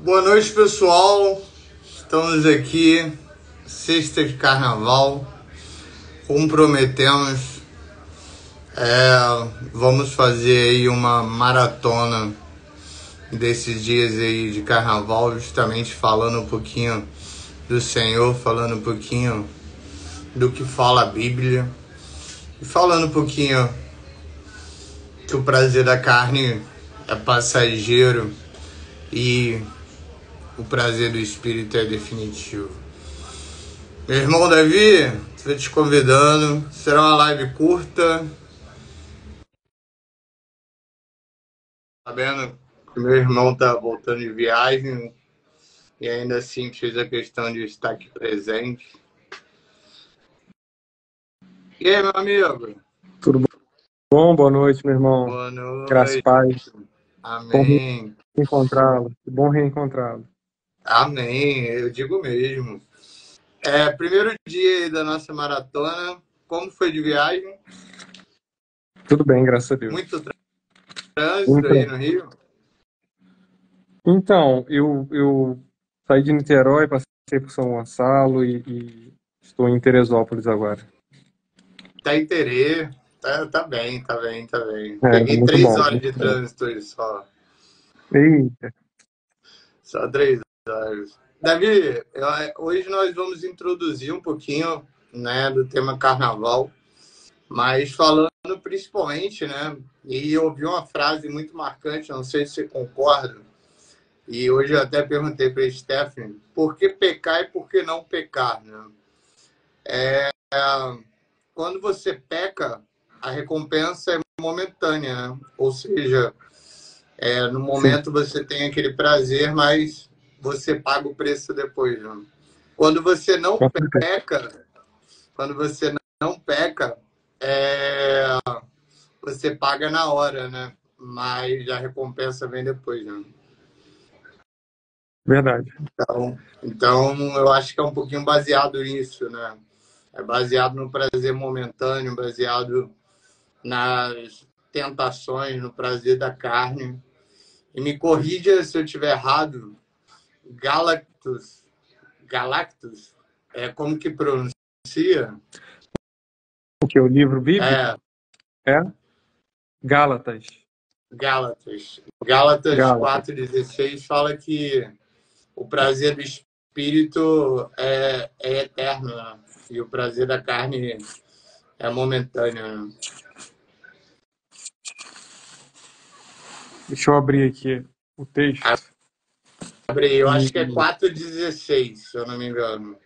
Boa noite, pessoal. Estamos aqui, sexta de carnaval. Como prometemos, vamos fazer aí uma maratona desses dias aí de carnaval, justamente falando um pouquinho do Senhor, falando um pouquinho do que fala a Bíblia e falando um pouquinho que o prazer da carne é passageiro e o prazer do Espírito é definitivo. Meu irmão Davi, estou te convidando. Será uma live curta. Sabendo que meu irmão está voltando de viagem e ainda assim fez a questão de estar aqui presente. E aí, meu amigo? Tudo bom? Boa noite, meu irmão. Boa noite. Graça e paz. Amém. Bom reencontrá-lo. Bom reencontrá-lo. Amém, eu digo mesmo. Primeiro dia aí da nossa maratona. Como foi de viagem? Tudo bem, graças a Deus. Muito trânsito aí no Rio? Então, eu saí de Niterói, passei por São Gonçalo e estou em Teresópolis agora. Tá em Terê. Tá bem. Peguei Muito 3 bom. horas de trânsito aí só. Eita. Só 3 horas. Davi, hoje nós vamos introduzir um pouquinho, né, do tema carnaval, mas falando principalmente, né, e eu ouvi uma frase muito marcante, não sei se você concorda, e hoje eu até perguntei para a Stephanie, por que pecar e por que não pecar, né? Quando você peca, a recompensa é momentânea, né? Ou seja, no momento você tem aquele prazer, mas você paga o preço depois, né? Quando você não peca, você paga na hora, né? Mas a recompensa vem depois, né? Verdade. Então, eu acho que é um pouquinho baseado nisso, né? É baseado no prazer momentâneo, baseado nas tentações, no prazer da carne. E me corrija se eu estiver errado, Galactus, como que pronuncia? O que? O livro bíblico? Gálatas. Gálatas Gálatas. 4,16 fala que o prazer do espírito é eterno, né? E o prazer da carne é momentâneo, né? Deixa eu abrir aqui o texto. Eu acho que é 4,16, se eu não me engano.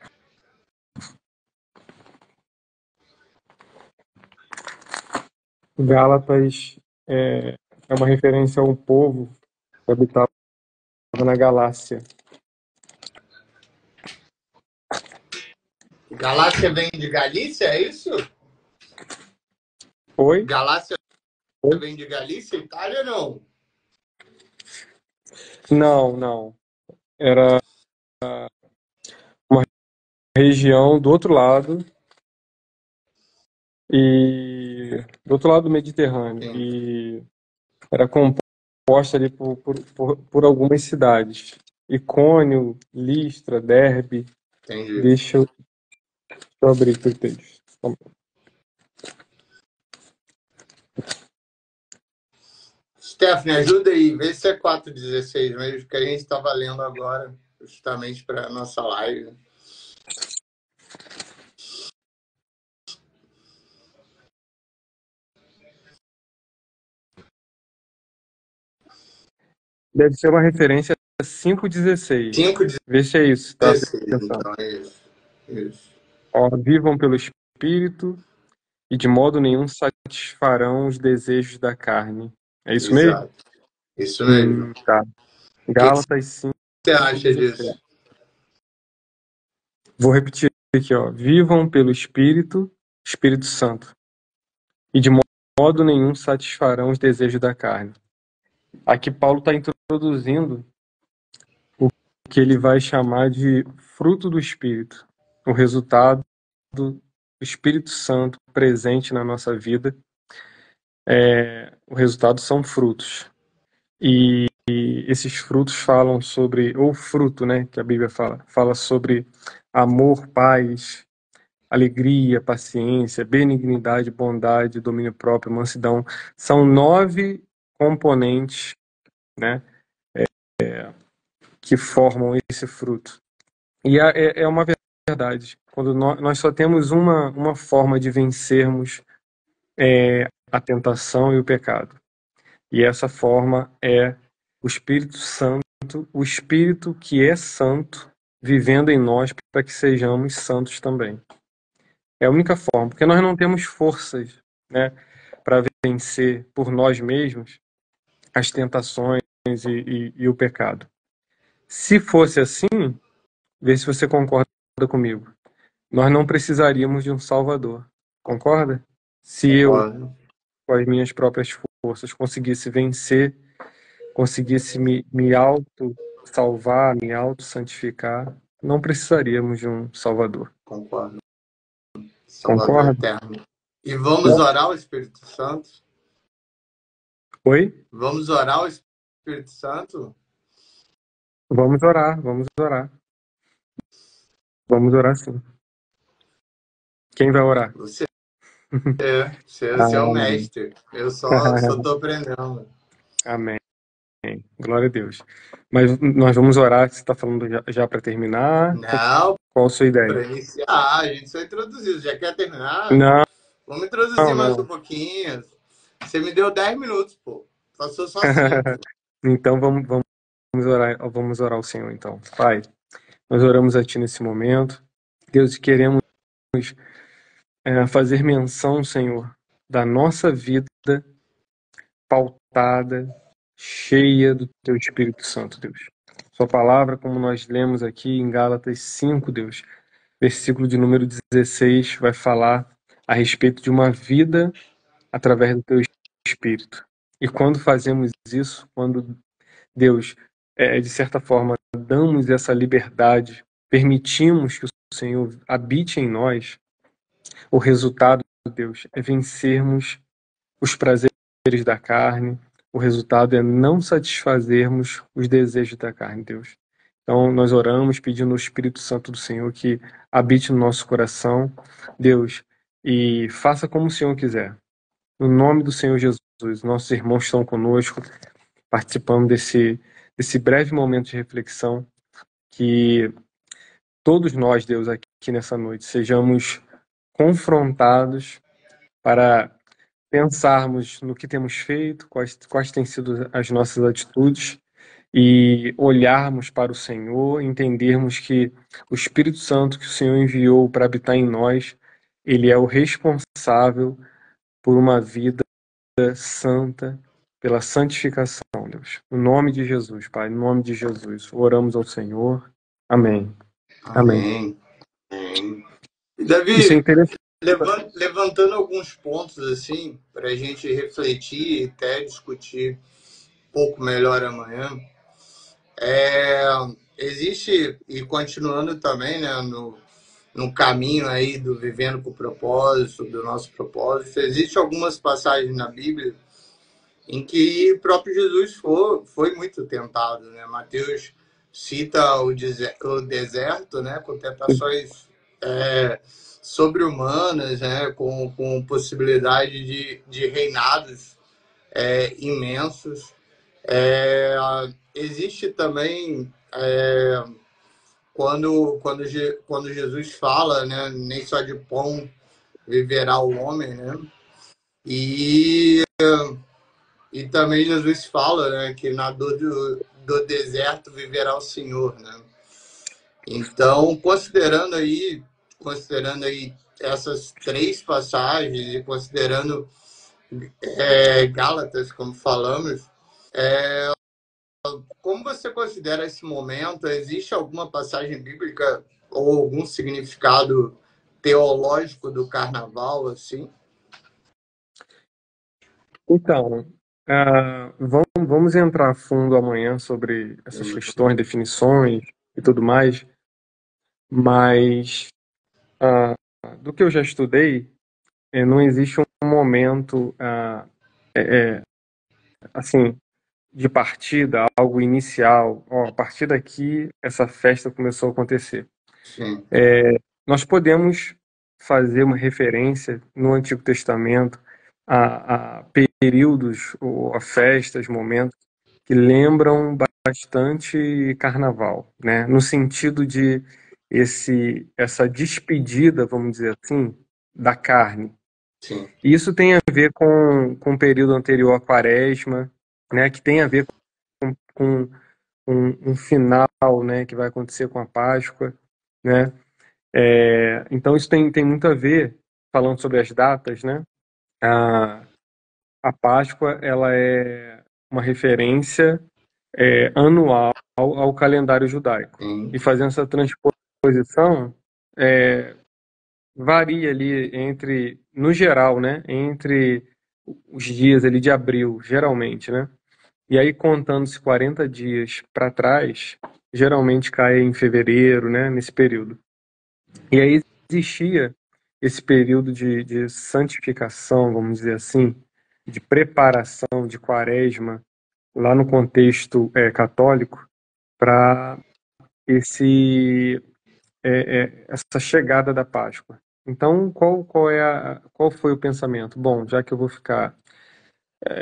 Gálatas é uma referência a um povo que habitava na Galácia. Galácia vem de Galícia, é isso? Oi? Galácia vem de Galícia, Itália, não? Não. Era uma região do outro lado do outro lado do Mediterrâneo. Sim. E era composta ali por algumas cidades. Icônio, Listra, Derbe. Entendi. Deixa eu abrir aqui o texto. Stephanie, ajuda aí, vê se é 4,16 mesmo, que a gente estava lendo agora, justamente para a nossa live. Deve ser uma referência a 5,16. 5,16. Vê se é isso. Tá? Então é isso. Ó, vivam pelo Espírito e de modo nenhum satisfarão os desejos da carne. É isso mesmo? Exato. Isso mesmo. Tá. Gálatas 5. O que você acha disso? Vou repetir aqui, ó. Vivam pelo Espírito Santo, e de modo nenhum satisfarão os desejos da carne. Aqui Paulo está introduzindo o que ele vai chamar de fruto do Espírito, o resultado do Espírito Santo presente na nossa vida. O resultado são frutos. E esses frutos falam sobre, ou fruto, né, que a Bíblia fala sobre amor, paz, alegria, paciência, benignidade, bondade, domínio próprio, mansidão. São 9 componentes, né, que formam esse fruto. E é uma verdade. Quando nós só temos uma forma de vencermos a tentação e o pecado. E essa forma é o Espírito Santo, o Espírito que é santo, vivendo em nós para que sejamos santos também. É a única forma, porque nós não temos forças, né, para vencer por nós mesmos as tentações e o pecado. Se fosse assim, vê se você concorda comigo. Nós não precisaríamos de um Salvador. Concorda? Se eu, Concordo. com as minhas próprias forças, conseguisse vencer, conseguisse me auto-salvar, me auto-santificar, não precisaríamos de um Salvador. Concordo. Salvador Concorda? eterno. E vamos orar ao Espírito Santo? Oi? Vamos orar ao Espírito Santo? Vamos orar, vamos orar. Vamos orar sim. Quem vai orar? Você é o mestre. Eu só estou aprendendo. Amém. Glória a Deus. Mas nós vamos orar, você está falando já para terminar? Não, Qual a sua ideia? para iniciar, a gente só introduziu. Já quer terminar? Não, Vamos introduzir mais não. um pouquinho. Você me deu 10 minutos, pô. Passou só 5. Então vamos orar ao Senhor, então. Pai, nós oramos a Ti nesse momento. Deus, queremos fazer menção, Senhor, da nossa vida pautada, cheia do Teu Espírito Santo, Deus. Sua palavra, como nós lemos aqui em Gálatas 5, Deus, versículo de número 16, vai falar a respeito de uma vida através do Teu Espírito. E quando fazemos isso, quando Deus, de certa forma, damos essa liberdade, permitimos que o Senhor habite em nós, o resultado, Deus, é vencermos os prazeres da carne, o resultado é não satisfazermos os desejos da carne, Deus. Então, nós oramos pedindo ao Espírito Santo do Senhor que habite no nosso coração, Deus, e faça como o Senhor quiser. No nome do Senhor Jesus, nossos irmãos estão conosco, participando desse breve momento de reflexão, que todos nós, Deus, aqui nessa noite, sejamos confrontados para pensarmos no que temos feito, quais têm sido as nossas atitudes, e olharmos para o Senhor, entendermos que o Espírito Santo que o Senhor enviou para habitar em nós, ele é o responsável por uma vida santa, pela santificação, Deus. No nome de Jesus, Pai, no nome de Jesus, oramos ao Senhor. Amém. Amém. Amém. Isso é Davi, interessante. levantando alguns pontos assim, para a gente refletir e até discutir um pouco melhor amanhã. Existe, e continuando também, né, no caminho aí do vivendo com o propósito, do nosso propósito, existe algumas passagens na Bíblia em que o próprio Jesus foi muito tentado, né? Mateus cita o deserto, né, com tentações sobre-humanas, né, com possibilidade de reinados imensos. Existe também quando Jesus fala, né, nem só de pão viverá o homem, né? E também Jesus fala, né, que na dor do deserto viverá o Senhor, né? Então, considerando aí essas 3 passagens e considerando Gálatas, como falamos, como você considera esse momento? Existe alguma passagem bíblica ou algum significado teológico do carnaval, assim? Então, vamos entrar a fundo amanhã sobre essas questões, definições e tudo mais, mas do que eu já estudei, não existe um momento assim de partida, algo inicial. Ó, a partir daqui, essa festa começou a acontecer. Sim, Nós podemos fazer uma referência no Antigo Testamento a períodos, ou a festas, momentos que lembram bastante carnaval, né? No sentido de essa despedida, vamos dizer assim, da carne. sim, E isso tem a ver com o período anterior à Quaresma, né? Que tem a ver com um final, né? Que vai acontecer com a Páscoa, né? Então isso tem muito a ver, falando sobre as datas, né? A, a Páscoa, ela é uma referência anual ao calendário judaico. sim. E fazendo essa transposição, é, varia ali no geral, né? Entre os dias ali de abril, geralmente, né? E aí, contando-se 40 dias para trás, geralmente cai em fevereiro, né? Nesse período. E aí existia esse período de santificação, vamos dizer assim, de preparação de quaresma, lá no contexto católico, para esse essa chegada da Páscoa. Então, qual foi o pensamento? Bom, já que eu vou ficar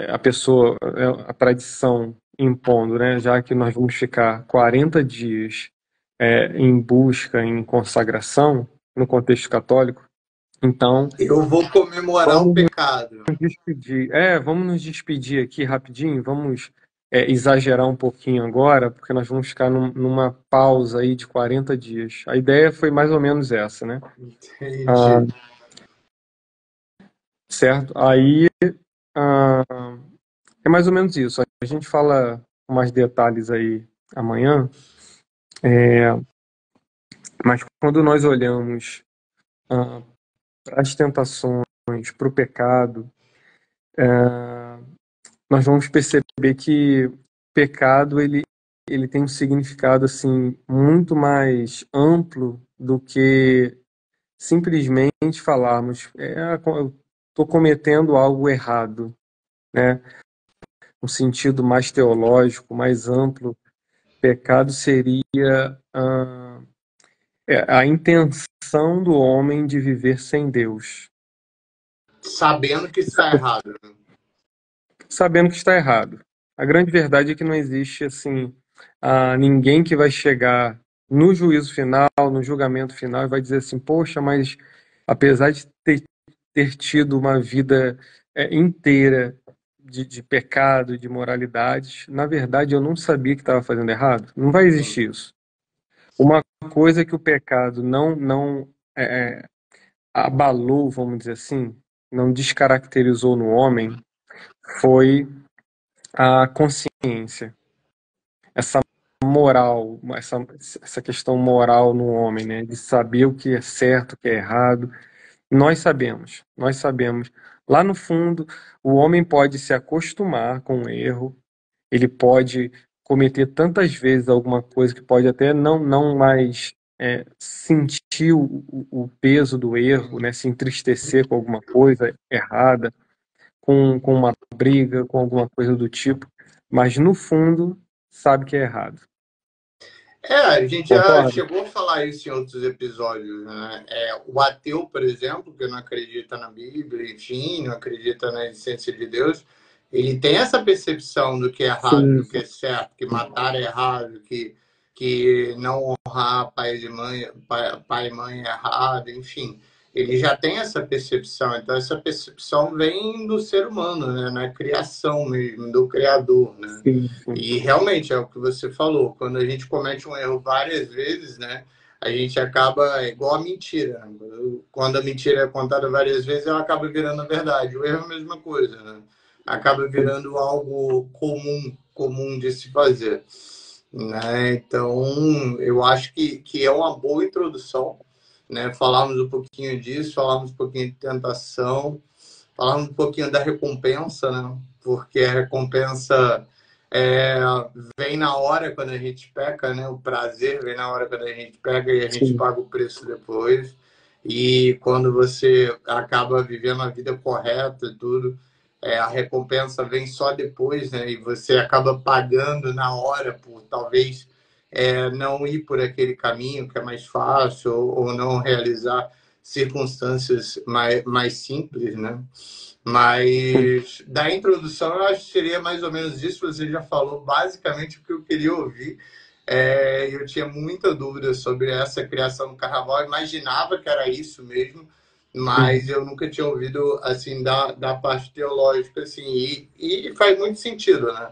a pessoa, a tradição impondo, né? Já que nós vamos ficar 40 dias em busca, em consagração, no contexto católico, então Eu vou comemorar o vamos pecado. nos despedir. Vamos nos despedir aqui rapidinho, vamos exagerar um pouquinho agora, porque nós vamos ficar numa pausa aí de 40 dias. A ideia foi mais ou menos essa, né? Ah, Entendi. certo? Aí ah, é mais ou menos isso. A gente fala com mais detalhes aí amanhã, mas quando nós olhamos para as tentações, para o pecado, nós vamos perceber que o pecado ele tem um significado assim muito mais amplo do que simplesmente falarmos eu estou cometendo algo errado, né? Um sentido mais teológico, mais amplo. Pecado seria a intenção do homem de viver sem Deus, Sabendo que está errado. sabendo que está errado. A grande verdade é que não existe assim ninguém que vai chegar no juízo final, no julgamento final, e vai dizer assim: poxa, mas apesar de ter tido uma vida inteira de pecado, de moralidades, na verdade eu não sabia que estava fazendo errado. Não vai Sim. existir isso. Uma coisa que o pecado não abalou, vamos dizer assim, não descaracterizou no homem, foi a consciência, essa moral, essa questão moral no homem, né? De saber o que é certo, o que é errado. Nós sabemos. Lá no fundo, o homem pode se acostumar com o erro, ele pode cometer tantas vezes alguma coisa que pode até não mais sentir o peso do erro, né? Se entristecer com alguma coisa errada, com uma briga, com alguma coisa do tipo, mas no fundo sabe que é errado. A gente já Concorda? chegou a falar isso em outros episódios, né? O ateu, por exemplo, que não acredita na Bíblia, enfim, não acredita na existência de Deus, ele tem essa percepção do que é errado, Sim, do que é certo, que matar é errado, que não honrar pai e mãe é errado, enfim. Ele já tem essa percepção, então essa percepção vem do ser humano, né? Na criação mesmo, do Criador, né? sim. E realmente é o que você falou, quando a gente comete um erro várias vezes, né, a gente acaba igual a mentira. Né? Quando a mentira é contada várias vezes, ela acaba virando a verdade. O erro é a mesma coisa, né? Acaba virando algo comum de se fazer. Né? Então, eu acho que é uma boa introdução, né? Falarmos um pouquinho disso, falarmos um pouquinho de tentação, falarmos um pouquinho da recompensa, né? Porque a recompensa é, vem na hora quando a gente peca, né? O prazer vem na hora quando a gente pega e a gente Sim. paga o preço depois. E quando você acaba vivendo a vida correta e tudo, a recompensa vem só depois, né? E você acaba pagando na hora por talvez não ir por aquele caminho que é mais fácil ou não realizar circunstâncias mais simples, né? Sim, Mas da introdução eu acho que seria mais ou menos isso. Você já falou basicamente o que eu queria ouvir. Eu tinha muita dúvida sobre essa criação do carnaval, eu imaginava que era isso mesmo, sim, mas eu nunca tinha ouvido assim da parte teológica assim, e faz muito sentido, né?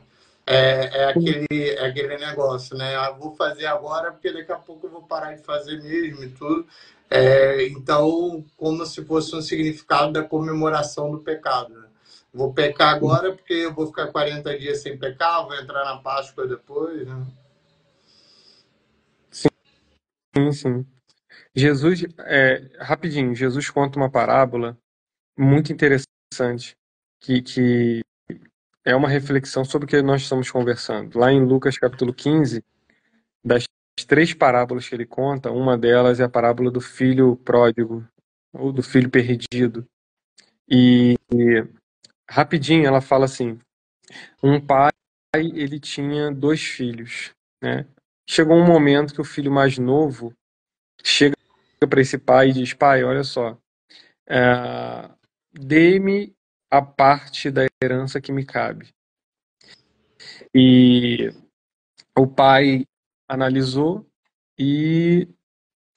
sim, É aquele negócio, né? Ah, vou fazer agora porque daqui a pouco eu vou parar de fazer mesmo e tudo. Então, como se fosse um significado da comemoração do pecado, né? Vou pecar agora porque eu vou ficar 40 dias sem pecar, vou entrar na Páscoa depois, né? sim, sim. Jesus, rapidinho, Jesus conta uma parábola muito interessante que é uma reflexão sobre o que nós estamos conversando. Lá em Lucas capítulo 15, das três parábolas que ele conta, uma delas é a parábola do filho pródigo, ou do filho perdido. E rapidinho ela fala assim: um pai, ele tinha dois filhos, né? Chegou um momento que o filho mais novo chega para esse pai e diz: pai, olha só, é, dê-me a parte da herança que me cabe. E o pai analisou e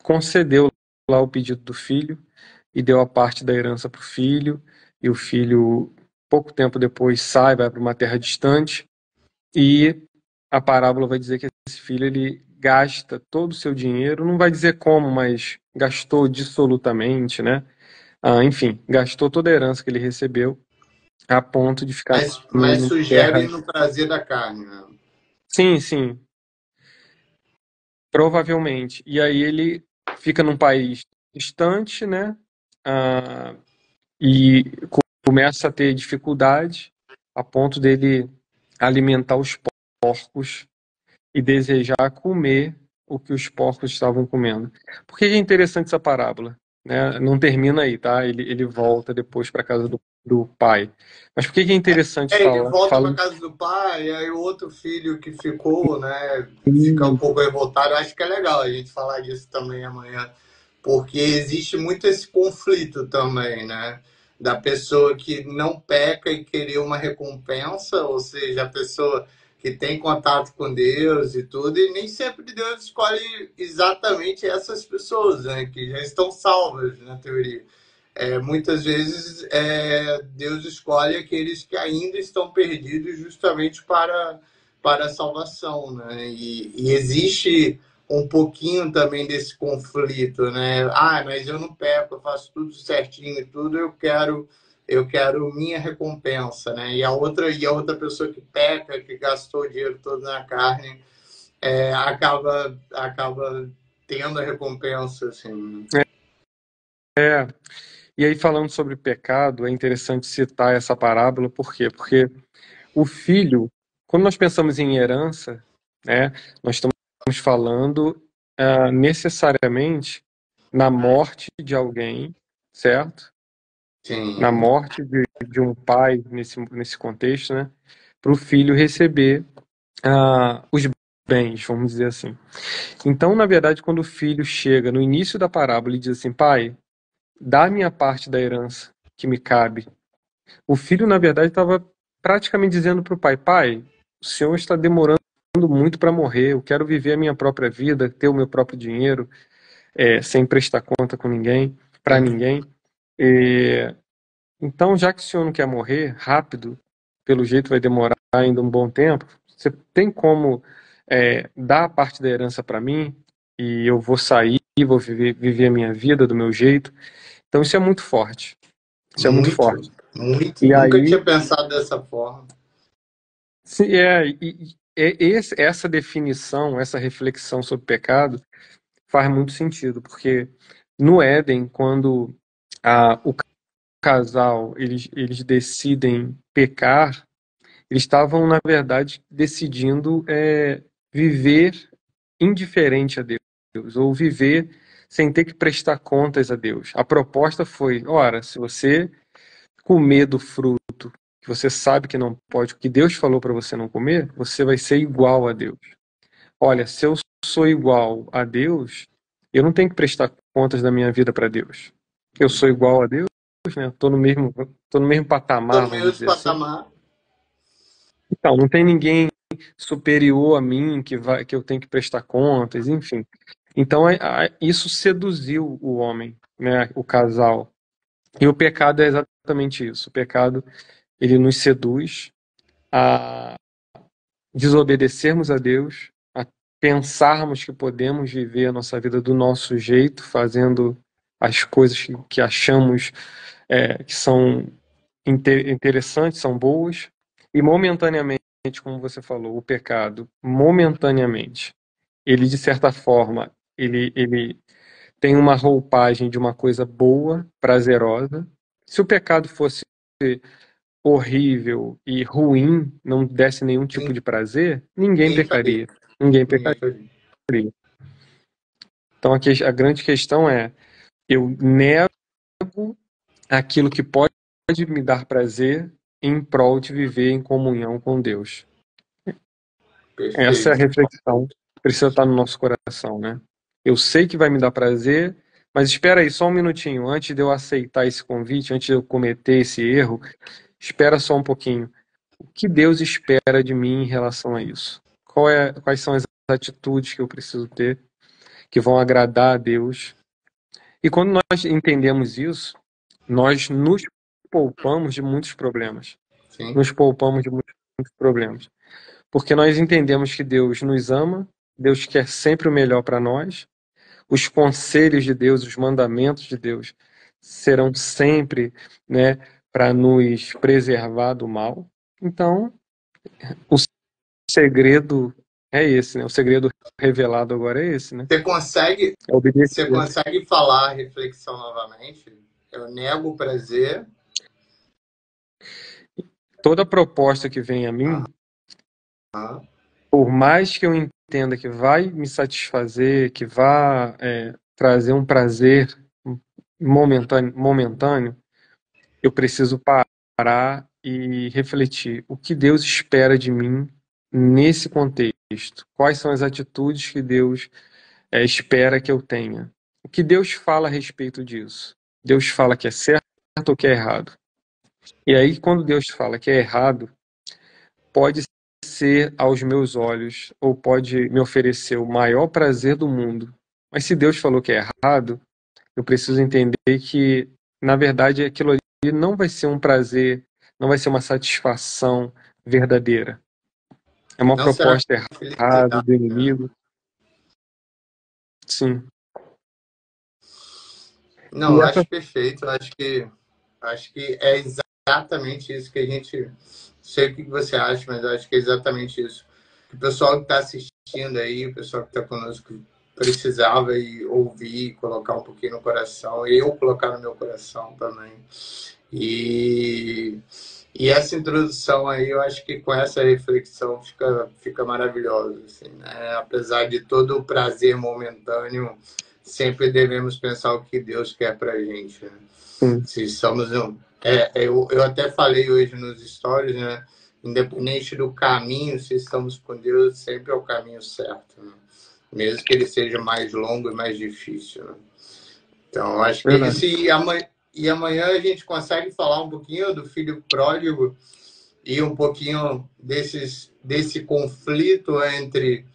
concedeu lá o pedido do filho e deu a parte da herança para o filho. E o filho, pouco tempo depois, sai, vai para uma terra distante. E a parábola vai dizer que esse filho ele gasta todo o seu dinheiro, não vai dizer como, mas gastou dissolutamente, né? Enfim, gastou toda a herança que ele recebeu a ponto de ficar Mas em sugere terra. no prazer da carne, né? Sim, sim, provavelmente. E aí ele fica num país distante, né? Ah, e começa a ter dificuldade a ponto dele alimentar os porcos e desejar comer o que os porcos estavam comendo. Por que é interessante essa parábola? Né? Não termina aí, tá? Ele volta depois para a casa do pai. Mas por que é interessante Ele falar? volta para Fala casa do pai, e aí o outro filho que ficou, né, fica um pouco revoltado. Eu acho que é legal a gente falar disso também amanhã, porque existe muito esse conflito também, né? Da pessoa que não peca e querer uma recompensa, ou seja, a pessoa que tem contato com Deus e tudo, e nem sempre Deus escolhe exatamente essas pessoas, né, que já estão salvas, na teoria. Muitas vezes Deus escolhe aqueles que ainda estão perdidos justamente para a salvação, né? E existe um pouquinho também desse conflito, né? Ah, mas eu não peco, eu faço tudo certinho e tudo, eu quero minha recompensa, né? E a outra pessoa que peca, que gastou o dinheiro todo na carne, acaba tendo a recompensa, assim. é, e aí falando sobre pecado, é interessante citar essa parábola, por quê? Porque o filho, quando nós pensamos em herança, né, nós estamos falando necessariamente na morte de alguém, certo? Na Sim. morte de um pai nesse contexto, né? Para o filho receber os bens, vamos dizer assim. Então, na verdade, quando o filho chega no início da parábola e diz assim, pai, dá a minha parte da herança que me cabe. O filho, na verdade, estava praticamente dizendo para o pai, pai, o senhor está demorando muito para morrer, eu quero viver a minha própria vida, ter o meu próprio dinheiro, sem prestar conta com ninguém, para ninguém. E, então, já que o senhor não quer morrer rápido, pelo jeito vai demorar ainda um bom tempo, você tem como dar a parte da herança para mim e eu vou sair, vou viver a minha vida do meu jeito. Então, isso é muito forte. Isso é muito Muito, forte. muito. E Nunca aí, tinha pensado dessa forma. essa definição, essa reflexão sobre pecado faz muito sentido, porque no Éden, quando o casal eles decidem pecar, eles estavam, na verdade, decidindo viver indiferente a Deus, ou viver sem ter que prestar contas a Deus. A proposta foi: ora, se você comer do fruto que você sabe que não pode, o que Deus falou para você não comer, você vai ser igual a Deus. Olha, se eu sou igual a Deus, eu não tenho que prestar contas da minha vida para Deus. Eu sou igual a Deus, né? Tô no mesmo Do patamar, vamos mesmo dizer assim. patamar. Então, não tem ninguém superior a mim que eu tenho que prestar contas, enfim. Então, isso seduziu o homem, né? O casal. E o pecado é exatamente isso. O pecado, ele nos seduz a desobedecermos a Deus, a pensarmos que podemos viver a nossa vida do nosso jeito, fazendo as coisas que achamos que são interessantes, são boas, e momentaneamente, como você falou, o pecado, momentaneamente, ele de certa forma, ele tem uma roupagem de uma coisa boa, prazerosa. Se o pecado fosse horrível e ruim, não desse nenhum tipo de prazer, ninguém Ninguém faria. pecaria. Ninguém Ninguém pecaria. faria. Então a grande questão é: eu nego aquilo que pode me dar prazer em prol de viver em comunhão com Deus. Essa é a Perfeito. reflexão que precisa estar no nosso coração, né? Eu sei que vai me dar prazer, mas espera aí só um minutinho, antes de eu aceitar esse convite, antes de eu cometer esse erro, espera só um pouquinho. O que Deus espera de mim em relação a isso? Quais são as atitudes que eu preciso ter que vão agradar a Deus? E quando nós entendemos isso, nós nos poupamos de muitos problemas. Sim. Nos poupamos de muitos problemas. Porque nós entendemos que Deus nos ama, Deus quer sempre o melhor para nós, os conselhos de Deus, os mandamentos de Deus serão sempre, né, para nos preservar do mal. Então, o segredo é esse, né? O segredo revelado agora é esse, né? Você Obedecer. consegue falar a reflexão novamente? Eu nego o prazer. Toda proposta que vem a mim, por mais que eu entenda que vai me satisfazer, que vai trazer um prazer momentâneo, eu preciso parar e refletir o que Deus espera de mim nesse contexto. Quais são as atitudes que Deus espera que eu tenha? O que Deus fala a respeito disso? Deus fala que é certo ou que é errado? E aí, quando Deus fala que é errado, pode ser aos meus olhos, ou pode me oferecer o maior prazer do mundo. Mas se Deus falou que é errado, eu preciso entender que, na verdade, aquilo ali não vai ser um prazer, não vai ser uma satisfação verdadeira. É uma Não será proposta errada felicidade. do inimigo. Sim. Não, E eu essa... acho perfeito. Acho que é exatamente isso que a gente. Sei o que você acha, mas eu acho que é exatamente isso. O pessoal que está assistindo aí, o pessoal que está conosco, precisava ir ouvir, colocar um pouquinho no coração, e eu colocar no meu coração também. E essa introdução aí, eu acho que com essa reflexão fica maravilhosa. Assim, né? Apesar de todo o prazer momentâneo, sempre devemos pensar o que Deus quer para a gente. Né? Se somos eu até falei hoje nos stories, né? Independente do caminho, se estamos com Deus, sempre é o caminho certo. Né? Mesmo que ele seja mais longo e mais difícil. Né? Então, acho que é isso. E amanhã a gente consegue falar um pouquinho do filho pródigo e um pouquinho desse conflito entre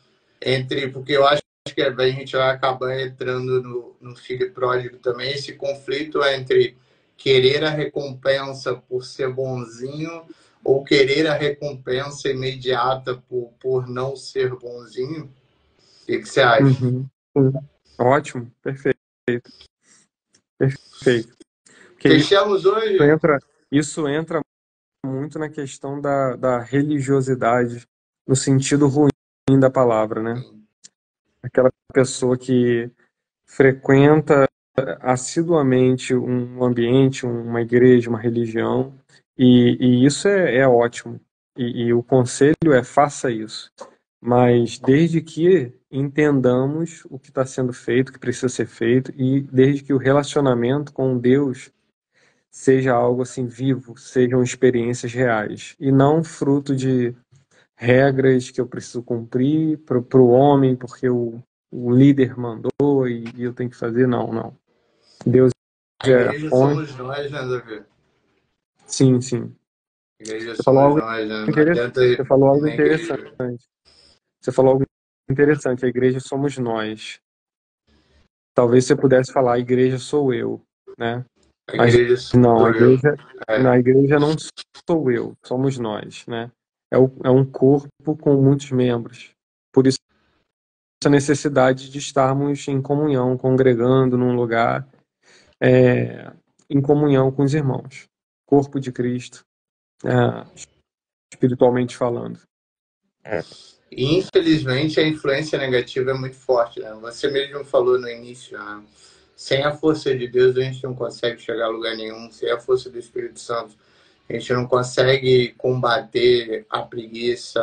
porque eu acho que a gente vai acabar entrando no filho pródigo também, esse conflito entre querer a recompensa por ser bonzinho ou querer a recompensa imediata por não ser bonzinho. O que você acha? Uhum. Ótimo, perfeito. Perfeito. Porque Fechamos hoje? isso entra muito na questão da religiosidade, no sentido ruim da palavra, né? Aquela pessoa que frequenta assiduamente um ambiente, uma igreja, uma religião, e isso é ótimo. E o conselho é faça isso. Mas desde que entendamos o que está sendo feito, o que precisa ser feito, e desde que o relacionamento com Deus seja algo assim vivo, sejam experiências reais, e não fruto de regras que eu preciso cumprir para o homem, porque o líder mandou e eu tenho que fazer. Não, não. Deus A é a igreja fonte. somos nós, né, Davi? Sim, sim. A igreja Você falou somos algo nós, né? Não interessante. adianta Você falou algo na interessante. igreja. Você falou algo interessante. A igreja somos nós. Talvez você pudesse falar, a igreja sou eu, né? A Mas igreja não, sou eu. na igreja não sou eu, somos nós, né? É um corpo com muitos membros. Por isso a necessidade de estarmos em comunhão, congregando num lugar, em comunhão com os irmãos. Corpo de Cristo, espiritualmente falando. E, infelizmente, a influência negativa é muito forte, né? Você mesmo falou no início, né? Sem a força de Deus, a gente não consegue chegar a lugar nenhum. Sem a força do Espírito Santo, a gente não consegue combater a preguiça,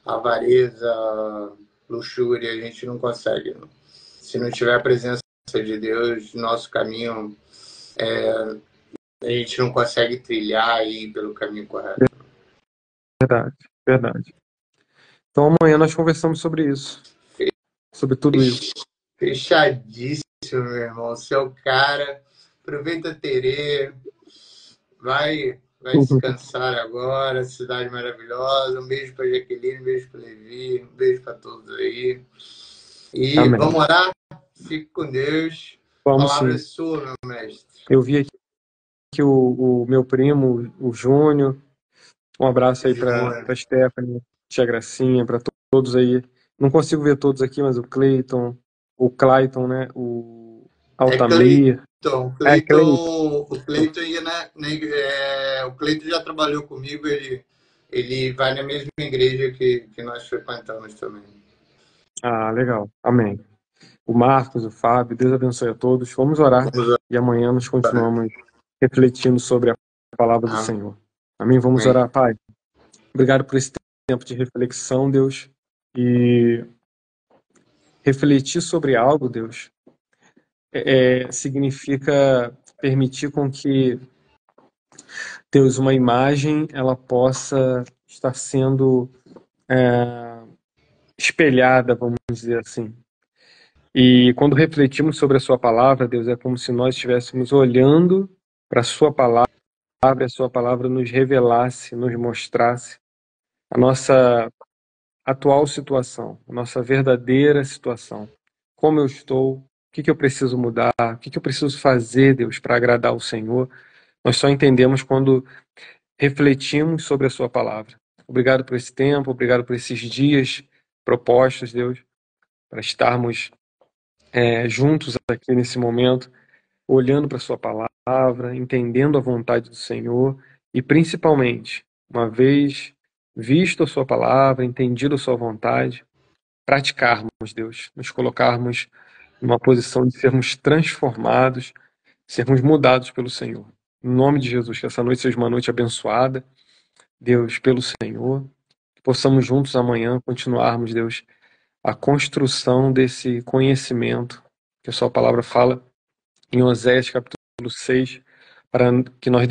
a avareza, luxúria. A gente não consegue. Não. Se não tiver a presença de Deus, nosso caminho, a gente não consegue trilhar e ir pelo caminho correto. Verdade, verdade. Então amanhã nós conversamos sobre isso, sobre tudo isso. Fechadíssimo, meu irmão. Você é o cara. Aproveita Terê. Vai descansar agora. Cidade maravilhosa. Um beijo para Jaqueline, um beijo para Levi, um beijo para todos aí. E Amém. vamos orar? Fique com Deus. Vamos Palavra sim. sua, meu mestre. Eu vi aqui que o meu primo, o Júnior, um abraço aí para Stephanie, tia Gracinha, para todos aí. Não consigo ver todos aqui, mas o Clayton, né? O Altamir. Cleiton. Clayton. O Cleiton ia o Cleiton já trabalhou comigo, ele vai na mesma igreja que nós frequentamos também. Ah, legal. Amém. O Marcos, o Fábio, Deus abençoe a todos. Vamos orar e amanhã nós continuamos refletindo sobre a palavra do Senhor. Amém? Vamos orar, Pai. Obrigado por esse tempo de reflexão, Deus. E refletir sobre algo, Deus, significa permitir com que, Deus, uma imagem ela possa estar sendo espelhada, vamos dizer assim. E quando refletimos sobre a sua palavra, Deus, é como se nós estivéssemos olhando para a sua palavra nos revelasse, nos mostrasse a nossa atual situação, a nossa verdadeira situação. Como eu estou, o que eu preciso mudar, o que eu preciso fazer, Deus, para agradar o Senhor. Nós só entendemos quando refletimos sobre a sua palavra. Obrigado por esse tempo, obrigado por esses dias propostos, Deus, para estarmos juntos aqui nesse momento, olhando para a sua palavra, entendendo a vontade do Senhor e, principalmente, uma vez visto a sua palavra, entendido a sua vontade, praticarmos, Deus, nos colocarmos numa posição de sermos transformados, sermos mudados pelo Senhor. Em nome de Jesus, que essa noite seja uma noite abençoada, Deus, pelo Senhor, que possamos juntos amanhã continuarmos, Deus, a construção desse conhecimento que a sua palavra fala em Oséias capítulo 6, para que nós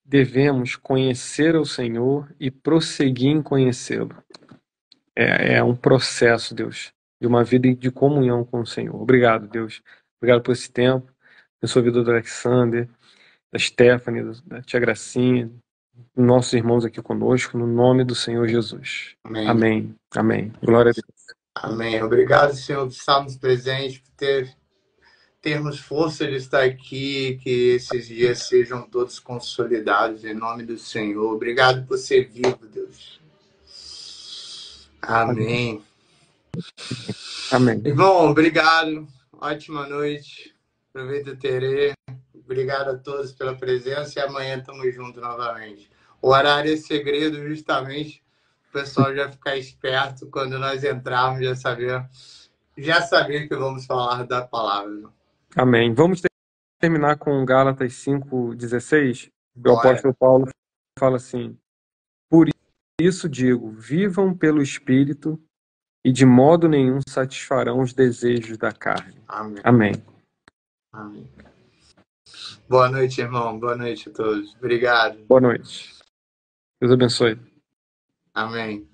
devemos conhecer o Senhor e prosseguir em conhecê-lo. É um processo, Deus, de uma vida de comunhão com o Senhor. Obrigado, Deus. Obrigado por esse tempo. Eu sou a vida do Alexander, da Stephanie, da tia Gracinha, nossos irmãos aqui conosco, no nome do Senhor Jesus. Amém. Amém. Amém. Glória a Deus. Amém. Obrigado, Senhor, por estarmos presentes, por termos força de estar aqui, que esses dias sejam todos consolidados em nome do Senhor. Obrigado por ser vivo, Deus. Amém. Amém. Irmão, obrigado. Ótima noite. Aproveita, Terê. Obrigado a todos pela presença e amanhã estamos juntos novamente. O horário é segredo justamente o pessoal já ficar esperto quando nós entrarmos, já saber que vamos falar da palavra. Amém. Vamos terminar com Gálatas 5:16. O apóstolo Paulo fala assim: por isso digo, vivam pelo Espírito e de modo nenhum satisfarão os desejos da carne. Amém. Amém. Amém. Boa noite, irmão. Boa noite a todos. Obrigado. Boa noite. Deus abençoe. Amém.